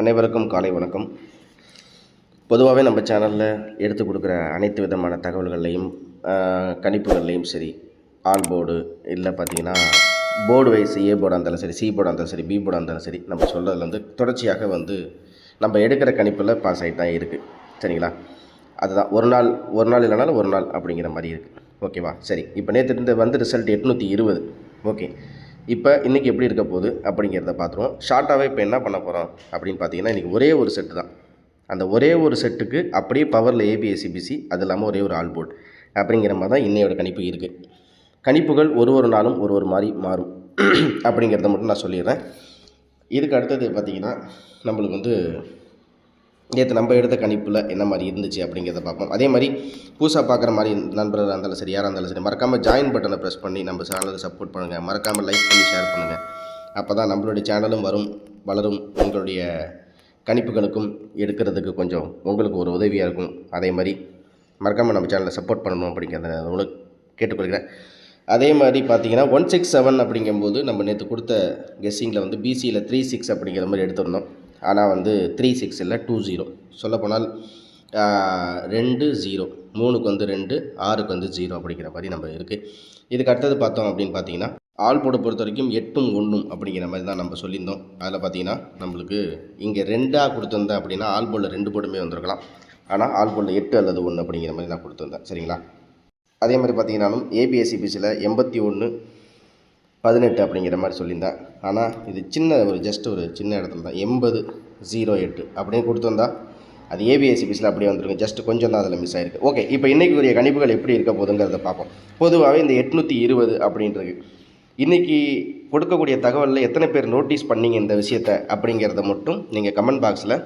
அனைவருக்கும் காலை வணக்கம். பொதுவாகவே நம்ம சேனலில் எடுத்து கொடுக்குற அனைத்து விதமான தகவல்கள்லையும் கணிப்புகள்லையும் சரி, ஆன் போர்டு இல்லை பார்த்திங்கன்னா போர்டு வைஸ் ஏ போர்டாக இருந்தாலும் சரி, சி போர்டாக இருந்தாலும் சரி, பி போர்டாக இருந்தாலும் சரி, நம்ம சொல்கிறதுல தொடர்ச்சியாக நம்ம எடுக்கிற கணிப்பில் பாஸ் ஆகிட்டு தான் இருக்குது. சரிங்களா? அதுதான் ஒரு நாள் இல்லைனாலும் ஒரு நாள் அப்படிங்கிற மாதிரி இருக்குது. ஓகேவா? சரி, இப்போ நேற்று ரிசல்ட் 820. ஓகே, இப்போ இன்றைக்கி எப்படி இருக்க போகுது அப்படிங்கிறத பார்த்துருவோம். ஷார்ட்டாகவே இப்போ என்ன பண்ண போகிறோம் அப்படின்னு பார்த்தீங்கன்னா, இன்றைக்கி ஒரே ஒரு செட்டு தான். அந்த ஒரே ஒரு செட்டுக்கு அப்படியே பவரில் ஏபிஎஸ்சிபிசி, அது இல்லாமல் ஒரே ஒரு ஆல் போர்டு அப்படிங்கிற மாதிரி தான் இன்னையோட கணிப்பு இருக்குது. கணிப்புகள் ஒரு நாளும் ஒரு மாதிரி மாறும் அப்படிங்கிறத மட்டும் நான் சொல்லிடுறேன். இதுக்கு அடுத்தது பார்த்திங்கன்னா, நம்மளுக்கு நேற்று நம்ம எடுத்த கணிப்பில் என்ன மாதிரி இருந்துச்சு அப்படிங்கிறத பார்ப்போம். அதே மாதிரி புதுசாக பார்க்குற மாதிரி நண்பர்களாக இருந்தாலும் சரி, யாராக இருந்தாலும் சரி, மறக்காமல் ஜாயின் பட்டனை ப்ரெஸ் பண்ணி நம்ம சேனலுக்கு சப்போர்ட் பண்ணுங்கள். மறக்காமல் லைக் பண்ணி ஷேர் பண்ணுங்கள். அப்போ தான் நம்மளுடைய சேனலும் வளரும். உங்களுடைய கணிப்புகளுக்கும் எடுக்கிறதுக்கு கொஞ்சம் உங்களுக்கு ஒரு உதவியாக இருக்கும். அதே மாதிரி மறக்காமல் நம்ம சேனலை சப்போர்ட் பண்ணணும் அப்படிங்கிறத உங்களுக்கு கேட்டுக்கொள்கிறேன். அதே மாதிரி பார்த்தீங்கன்னா 167 அப்படிங்கும்போது நம்ம நேற்று கொடுத்த கெஸ்ஸிங்கில் பிசியில் 36 அப்படிங்கிற மாதிரி எடுத்துருந்தோம். ஆனால் 36 இல்லை 20. சொல்லப்போனால் 2 0, 3க்கு 2, 6க்கு 0 அப்படிங்கிற மாதிரி நம்ம இருக்குது. இதுக்கு அடுத்தது பார்த்தோம் அப்படின்னு பார்த்தீங்கன்னா, ஆல் போர்டை பொறுத்த வரைக்கும் 8ம் 1ம் அப்படிங்கிற மாதிரி தான் நம்ம சொல்லியிருந்தோம். அதில் பார்த்தீங்கன்னா நம்மளுக்கு இங்கே 2ஆக கொடுத்துருந்தேன் அப்படின்னா ஆல் போர்டில் 2 போர்டுமே வந்திருக்கலாம். ஆனால் ஆல் போர்டில் 8 அல்லது 1 அப்படிங்கிற மாதிரி நான் கொடுத்துருந்தேன். சரிங்களா? அதே மாதிரி பார்த்தீங்கன்னாலும் ஏபிஎஸ்சிபிசியில் 81 18 அப்படிங்கிற மாதிரி சொல்லியிருந்தேன். ஆனால் இது ஜஸ்ட் ஒரு சின்ன இடத்துல தான் 80 08 அப்படின்னு கொடுத்துருந்தா அது ஏபிஎஸ்சிபிஸில் அப்படியே வந்துருங்க. ஜஸ்ட் கொஞ்சம் தான் அதில் மிஸ் ஆகிருக்கு. ஓகே, இப்போ இன்றைக்குரிய கணிப்புகள் எப்படி இருக்க போகுதுங்கிறத பார்ப்போம். பொதுவாகவே இந்த 820 அப்படின்றது இன்றைக்கி கொடுக்கக்கூடிய தகவலில் எத்தனை பேர் நோட்டீஸ் பண்ணிங்க இந்த விஷயத்தை அப்படிங்கிறத மட்டும் நீங்கள் கமெண்ட் பாக்ஸில்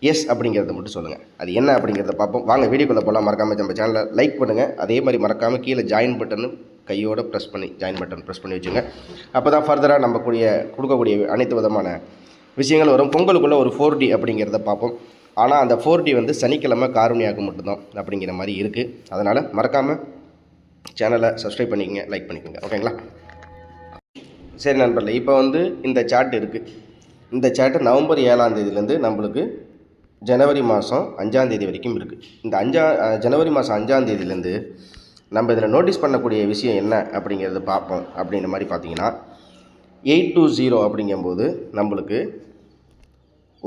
எஸ் அப்படிங்கிறத மட்டும் சொல்லுங்கள். அது என்ன அப்படிங்கிறத பார்ப்போம். வாங்க வீடியோக்குள்ளே போகலாம். மறக்காமல் நம்ம சேனலை லைக் பண்ணுங்கள். அதே மாதிரி மறக்காமல் கீழே ஜாயின் பட்டனு கையோடு ஜாயின் பட்டன் ப்ரெஸ் பண்ணி வச்சுங்க. அப்போ தான் ஃபர்தராக நம்ம கொடுக்கக்கூடிய அனைத்து விதமான விஷயங்கள் வரும். பொங்கலுக்குள்ளே ஒரு 4D அப்படிங்கிறத பார்ப்போம். ஆனால் அந்த 4D சனிக்கிழமை காரணியாக்கு மட்டும்தான் அப்படிங்கிற மாதிரி இருக்குது. அதனால் மறக்காமல் சேனலை சப்ஸ்கிரைப் பண்ணிக்கங்க, லைக் பண்ணிக்கோங்க. ஓகேங்களா? சரி நண்பர்களே, இப்போ இந்த சார்ட் இருக்குது. இந்த சார்ட்டு நவம்பர் 7ஆம் தேதியிலேருந்து நம்மளுக்கு ஜனவரி மாதம் 5ஆம் தேதி வரைக்கும் இருக்குது. இந்த ஜனவரி மாதம் 5ஆம் தேதியிலேருந்து நம்ம இதில் நோட்டீஸ் பண்ணக்கூடிய விஷயம் என்ன அப்படிங்கிறது பார்ப்போம். அப்படின்ற மாதிரி பார்த்தீங்கன்னா 820 அப்படிங்கும்போது நம்மளுக்கு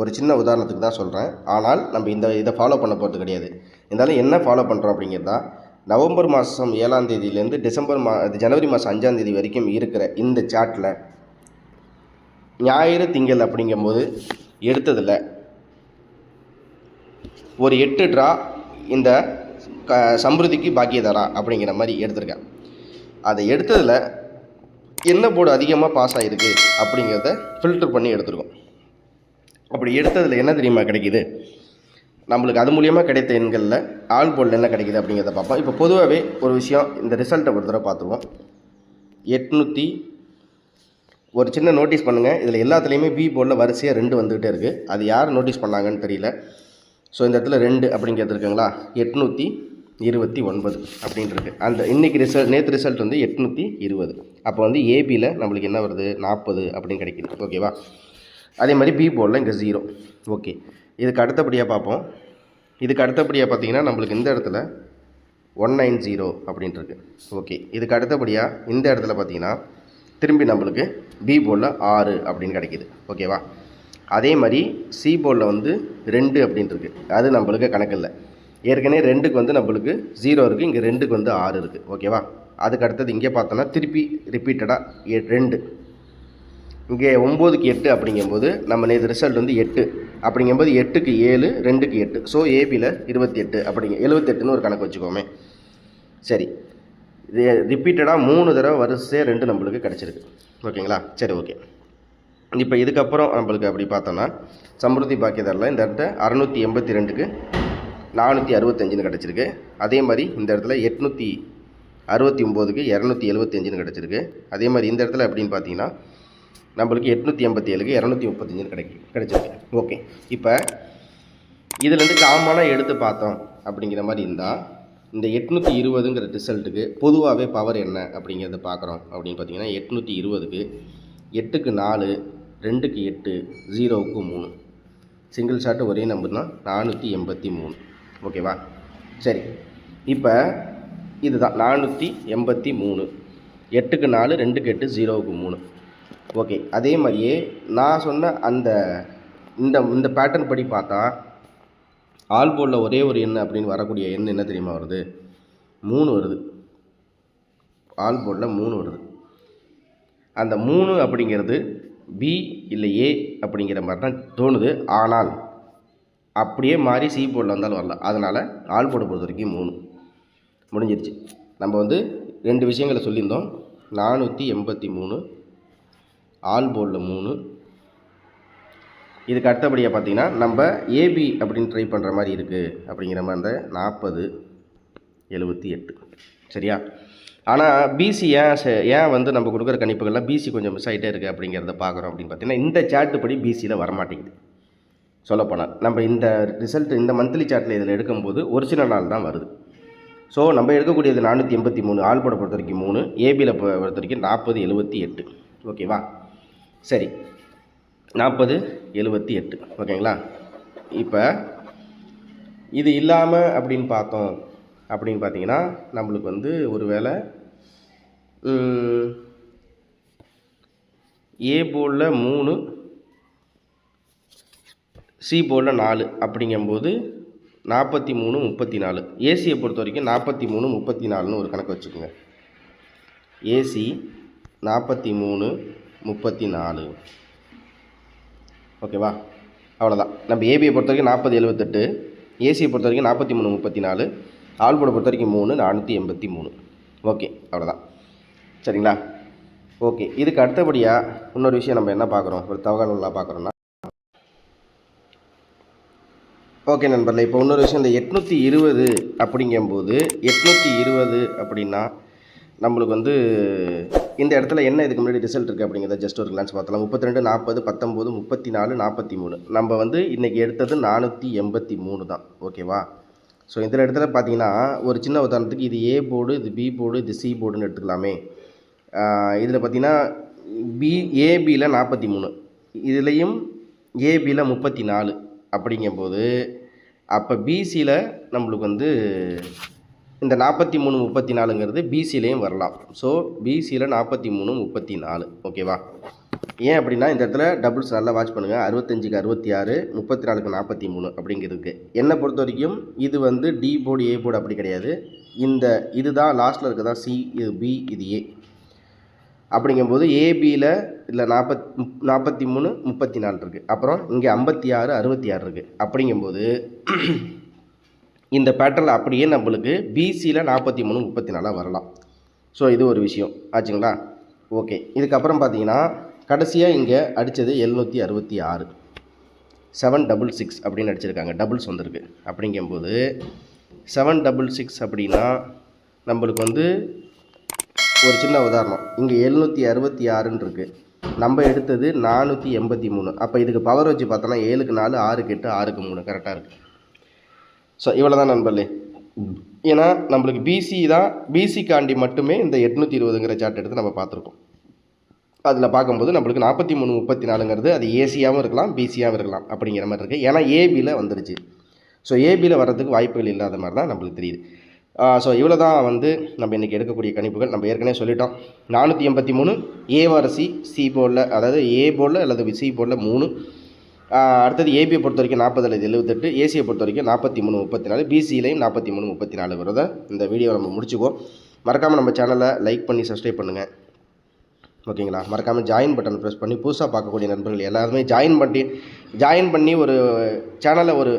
ஒரு சின்ன உதாரணத்துக்கு தான் சொல்கிறேன். ஆனால் நம்ம இதை ஃபாலோ பண்ண போகிறது கிடையாது. இருந்தாலும் என்ன ஃபாலோ பண்ணுறோம் அப்படிங்கிறதா, நவம்பர் மாதம் 7ஆம் தேதியிலேருந்து ஜனவரி மாதம் 5ஆம் தேதி வரைக்கும் இருக்கிற இந்த சார்ட்டில் ஞாயிறு திங்கள் அப்படிங்கும்போது எடுத்ததில் ஒரு 8 ட்ரா இந்த சம்ருதிக்கு பாக்கியதாரா அப்படிங்கிற மாதிரி எடுத்திருக்கேன். அதை எடுத்ததில் என்ன போர்டு அதிகமாக பாஸ் ஆகிருக்கு அப்படிங்கிறத ஃபில்டர் பண்ணி எடுத்துருக்கோம். அப்படி எடுத்ததில் என்ன தெரியுமா கிடைக்கிது நம்மளுக்கு? அது மூலியமாக கிடைத்த எண்களில் ஆல் போர்டில் என்ன கிடைக்கிது அப்படிங்கிறத பார்ப்போம். இப்போ பொதுவாகவே ஒரு விஷயம், இந்த ரிசல்ட்டை ஒரு தடவை பார்த்துருவோம். 800 ஒரு சின்ன நோட்டீஸ் பண்ணுங்கள். இதில் எல்லாத்துலேயுமே பி போர்டில் வரிசையாக 2 வந்துக்கிட்டே இருக்குது. அது யார் நோட்டீஸ் பண்ணாங்கன்னு தெரியல. ஸோ இந்த இடத்துல 2 அப்படிங்கிறது இருக்குங்களா, 829 அப்படின்ட்டு இருக்குது. அந்த இன்றைக்கி நேற்று ரிசல்ட் 820. அப்போ ஏபியில் நம்மளுக்கு என்ன வருது, 40 அப்படின்னு கிடைக்கிது. ஓகேவா? அதே மாதிரி பி போர்டில் இங்கே 0. ஓகே, இதுக்கு அடுத்தபடியாக பார்ப்போம். இதுக்கு அடுத்தபடியாக பார்த்தீங்கன்னா நம்மளுக்கு இந்த இடத்துல 190 அப்படின்ட்டு இருக்குது. ஓகே, இதுக்கு அடுத்தபடியாக இந்த இடத்துல பார்த்தீங்கன்னா திரும்பி நம்மளுக்கு பி போர்டில் 6 அப்படின்னு கிடைக்கிது. ஓகேவா? அதே மாதிரி சி போர்டில் 2 அப்படின்ட்டு இருக்குது. அது நம்மளுக்கு கணக்கு இல்லை. ஏற்கனவே 2க்கு நம்மளுக்கு 0 இருக்குது. இங்கே 2க்கு 6 இருக்குது. ஓகேவா? அதுக்கு அடுத்தது இங்கே பார்த்தோன்னா திருப்பி ரிப்பீட்டடாக 2, இங்கே 9க்கு 8 அப்படிங்கும்போது நம்ம நேற்று ரிசல்ட் 8 அப்படிங்கும்போது 8க்கு 7, 2க்கு 8. ஸோ ஏபியில் 28 அப்படிங்க 78ன்னு ஒரு கணக்கு வச்சுக்கோமே. சரி, இது ரிப்பீட்டடாக 3 தடவை வரிசையாக 2 நம்மளுக்கு கிடச்சிருக்கு. ஓகேங்களா? சரி, ஓகே. இப்போ இதுக்கப்புறம் நம்மளுக்கு அப்படி பார்த்தோன்னா சம்ருதி பாக்கியதாரில் இந்த இடத்துல 682க்கு 465ன்னு கிடச்சிருக்கு. அதே மாதிரி இந்த இடத்துல 869க்கு 275ன்னு கிடச்சிருக்கு. அதே மாதிரி இந்த இடத்துல எப்படின்னு பார்த்தீங்கன்னா நம்மளுக்கு 887க்கு 235ன்னு கிடச்சிருக்கு. ஓகே, இப்போ இதுலேருந்து காமனாக எடுத்து பார்த்தோம் அப்படிங்கிற மாதிரி இருந்தால் இந்த 820ங்கிற ரிசல்ட்டுக்கு பொதுவாகவே பவர் என்ன அப்படிங்கிறத பார்க்குறோம் அப்படின்னு பார்த்தீங்கன்னா 820க்கு 8க்கு 4, 2க்கு 8, 0க்கு 3. சிங்கிள் ஷாட்டு ஒரே நம்பர் தான் 483. ஓகேவா? சரி, இப்போ இதுதான் 483. 8க்கு 4, 2க்கு 8, 0க்கு 3. ஓகே, அதே மாதிரியே நான் சொன்ன இந்த பேட்டர்ன் படி பார்த்தா ஆல் போர்டில் ஒரே ஒரு எண் அப்படின்னு வரக்கூடிய எண் என்ன தெரியுமா வருது? 3 வருது. ஆல் போர்டில் 3 வருது. அந்த 3 அப்படிங்கிறது பி இல்லை ஏ அப்படிங்கிற மாதிரி தான் தோணுது. ஆனால் அப்படியே மாறி சி போர்டில் வந்தாலும் வரலாம். அதனால் ஆல் போர்டை பொறுத்த வரைக்கும் 3 முடிஞ்சிருச்சு. நம்ம வந்து 2 விஷயங்களை சொல்லியிருந்தோம். 483 ஆல் போர்டில் 3. இதுக்கு அடுத்தபடியாக பார்த்தீங்கன்னா நம்ம ஏபி அப்படின்னு ட்ரை பண்ணுற மாதிரி இருக்குது அப்படிங்கிற மாதிரி அந்த 4078. சரியா? ஆனால் பிசி ஏன் வந்து நம்ம கொடுக்குற கணிப்புகள்லாம் பிசி கொஞ்சம் மிஸ் ஆகிட்டே இருக்குது அப்படிங்கிறத பார்க்குறோம் அப்படின்னு பார்த்தீங்கன்னா இந்த சார்ட்டு படி பிசியில் வரமாட்டேங்குது. சொல்லப்போனால் நம்ம இந்த ரிசல்ட் இந்த மந்த்லி சார்ட்டில் இதில் எடுக்கும்போது ஒரிஜினல் நாள் தான் வருது. ஸோ நம்ம எடுக்கக்கூடியது 483 ஆல் போர்டை பொறுத்த வரைக்கும் 3, ஏபியில் பொறுத்த வரைக்கும் 4078. ஓகேவா? சரி, 4078. ஓகேங்களா? இப்போ இது இல்லாமல் அப்படின்னு பார்த்தோம் அப்படின்னு பார்த்தீங்கன்னா நம்மளுக்கு வந்து ஒரு வேளை ஏ போர்டில் 3, சி போர்டில் 4 அப்படிங்கும்போது 43, 34. ஏசியை பொறுத்த வரைக்கும் 43, 34ன்னு ஒரு கணக்கு வச்சுக்கோங்க. ஏசி 43, 34. ஓகேவா? அவ்வளோதான். நம்ம ஏபியை பொறுத்த வரைக்கும் 4078, ஏசியை பொறுத்த வரைக்கும் 43, 34, ஆல் போர்டை பொறுத்த வரைக்கும் 3, 483. ஓகே, அவ்வளோதான். சரிங்களா? ஓகே, இதுக்கு அடுத்தபடியாக இன்னொரு விஷயம் நம்ம என்ன பார்க்குறோம், ஒரு தகவல்களாக பார்க்குறோன்னா, ஓகே நண்பர்களே, இப்போ இன்னொரு விஷயம் இந்த 820 அப்படிங்கும்போது 820 அப்படின்னா நம்மளுக்கு வந்து இந்த இடத்துல என்ன இதுக்கு முன்னாடி ரிசல்ட் இருக்குது அப்படிங்கிறத ஜஸ்ட் ஒரு கிளான்ஸ் பார்த்தலாம். 32, 40, 19, 34, 43. நம்ம வந்து இன்றைக்கி எடுத்தது 483 தான். ஓகேவா? ஸோ இந்த இடத்துல பார்த்தீங்கன்னா ஒரு சின்ன உதாரணத்துக்கு இது ஏ போர்டு, இது பி போர்டு, இது சி போர்டுன்னு எடுத்துக்கலாமே. இதில் பார்த்தீங்கன்னா ஏபியில் 43, இதுலேயும் ஏபியில் 34 அப்படிங்கும்போது அப்போ பிசியில் நம்மளுக்கு வந்து இந்த 43, 34ங்கிறது பிசிலையும் வரலாம். ஸோ பிசியில் 43, 34. ஓகேவா? ஏன் அப்படின்னா இந்த இடத்துல டபுள்ஸ் நல்லா வாட்ச் பண்ணுங்கள். 65க்கு 66, 34க்கு 43 அப்படிங்கிறதுக்கு என்னை பொறுத்த வரைக்கும் இது வந்து டி போர்டு ஏ போர்டு அப்படி கிடையாது. இதுதான் லாஸ்ட்டில் இருக்கிறதா சி, இது பி, இது ஏ அப்படிங்கும்போது ஏபியில் இல்லை 43, 34 இருக்குது. அப்புறம் இங்கே 56, 66 இருக்குது. அப்படிங்கும்போது இந்த பேட்டர்னில் அப்படியே நம்மளுக்கு பிசியில் 43, 34 வரலாம். ஸோ இது ஒரு விஷயம் ஆச்சுங்களா? ஓகே, இதுக்கப்புறம் பார்த்தீங்கன்னா கடைசியாக இங்கே அடித்தது 766, 766 அப்படின்னு அடிச்சிருக்காங்க. டபுள்ஸ் வந்திருக்கு. அப்படிங்கும்போது 766 அப்படின்னா நம்மளுக்கு வந்து ஒரு சின்ன உதாரணம், இங்கே 766ன்னு இருக்குது, நம்ம எடுத்தது 483. அப்போ இதுக்கு பவர் வச்சு பார்த்தோன்னா 7க்கு 4, 6க்கு 8, 6க்கு 3 கரெக்டாக இருக்குது. ஸோ இவ்வளோ தான் நண்பர்களே. ஏன்னா நம்மளுக்கு பிசிக்காண்டி மட்டுமே இந்த 820ங்கிற சார்ட் எடுத்து நம்ம பார்த்துருக்கோம். அதில் பார்க்கும்போது நம்மளுக்கு 43, 34ங்கிறது அது ஏசியாகவும் இருக்கலாம், பிசியாகவும் இருக்கலாம் அப்படிங்கிற மாதிரி இருக்குது. ஏன்னா ஏபியில் வந்துடுச்சு. ஸோ ஏபியில் வர்றதுக்கு வாய்ப்புகள் இல்லாத மாதிரி தான் நம்மளுக்கு தெரியுது. ஸோ இவ்வளோ தான் வந்து நம்ம இன்றைக்கி எடுக்கக்கூடிய கணிப்புகள். நம்ம ஏற்கனவே சொல்லிட்டோம். 483 ஏவார்சி சி போர்டில், அதாவது ஏ போர்டில் அல்லது சி போர்டில் 3. அடுத்தது ஏபியை பொறுத்த வரைக்கும் 40 அல்லது 78, ஏசியை பொறுத்த வரைக்கும் 43, 34, பிசியிலையும் 43, 34 வருதை இந்த வீடியோ நம்ம முடிச்சுக்குவோம். மறக்காமல் நம்ம சேனலை லைக் பண்ணி சப்ஸ்கிரைப் பண்ணுங்கள். ஓகேங்களா? மறக்காமல் ஜாயின் பட்டன் ப்ரெஸ் பண்ணி புதுசாக பார்க்கக்கூடிய நண்பர்கள் எல்லாருமே ஜாயின் பண்ணி ஒரு சேனலை ஒரு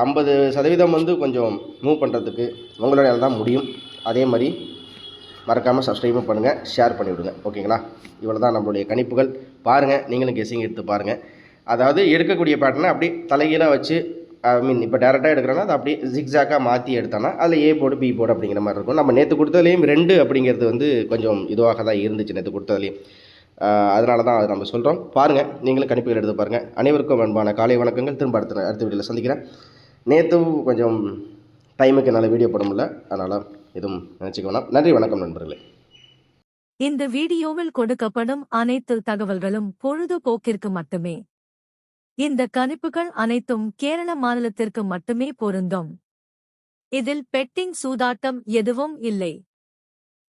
50% வந்து கொஞ்சம் மூவ் பண்ணுறதுக்கு உங்களால் தான் முடியும். அதே மாதிரி மறக்காமல் சப்ஸ்கிரைபும் பண்ணுங்கள், ஷேர் பண்ணிவிடுங்க. ஓகேங்களா? இவ்வளோ தான் நம்மளுடைய கணிப்புகள். பாருங்கள், நீங்களும் கெஸ்ஸிங் எடுத்து பாருங்கள். அதாவது எடுக்கக்கூடிய பேட்டர்னை அப்படியே தலைகீழாக வச்சு, இப்போ டேரெக்டாக எடுக்கிறோன்னா அது அப்படியே ஜிக்ஸாக்காக மாற்றி எடுத்தோன்னா அதில் ஏ போர்டு பி போர்டு அப்படிங்கிற மாதிரி இருக்கும். நம்ம நேற்று கொடுத்ததுலேயும் 2 அப்படிங்கிறது வந்து கொஞ்சம் இதுவாக தான் இருந்துச்சு நேற்று கொடுத்ததுலேயும். அதனால தான் அதை நம்ம சொல்கிறோம். பாருங்கள், நீங்களும் கணிப்புகள் எடுத்து பாருங்கள். அனைவருக்கும் அன்பான காலை வணக்கங்கள். திரும்ப அடுத்த வீடியோவில் சந்திக்கிறேன். நேற்றும் கொஞ்சம் டைமுக்கு என்னால் வீடியோ போட முடியல, அதனால் எதுவும் நினச்சிக்க வேணாம். நன்றி, வணக்கம் நண்பர்களே. இந்த வீடியோவில் கொடுக்கப்படும் அனைத்து தகவல்களும் பொழுதுபோக்கிற்கு மட்டுமே. இந்த கணிப்புகள் அனைத்தும் கேரள மாநிலத்திற்கு மட்டுமே பொருந்தும். இதில் பெட்டிங் சூதாட்டம் எதுவும் இல்லை.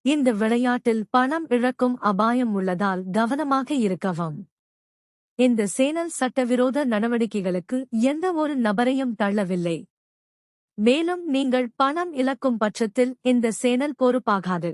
இந்த விளையாட்டில் பணம் இழக்கும் அபாயம் உள்ளதால் கவனமாக இருக்கவும். இந்த சேனல் சட்டவிரோத நடவடிக்கைகளுக்கு எந்த ஒரு நபரையும் தள்ளவில்லை. மேலும் நீங்கள் பணம் இழக்கும் பட்சத்தில் இந்த சேனல் பொறுப்பாகாது.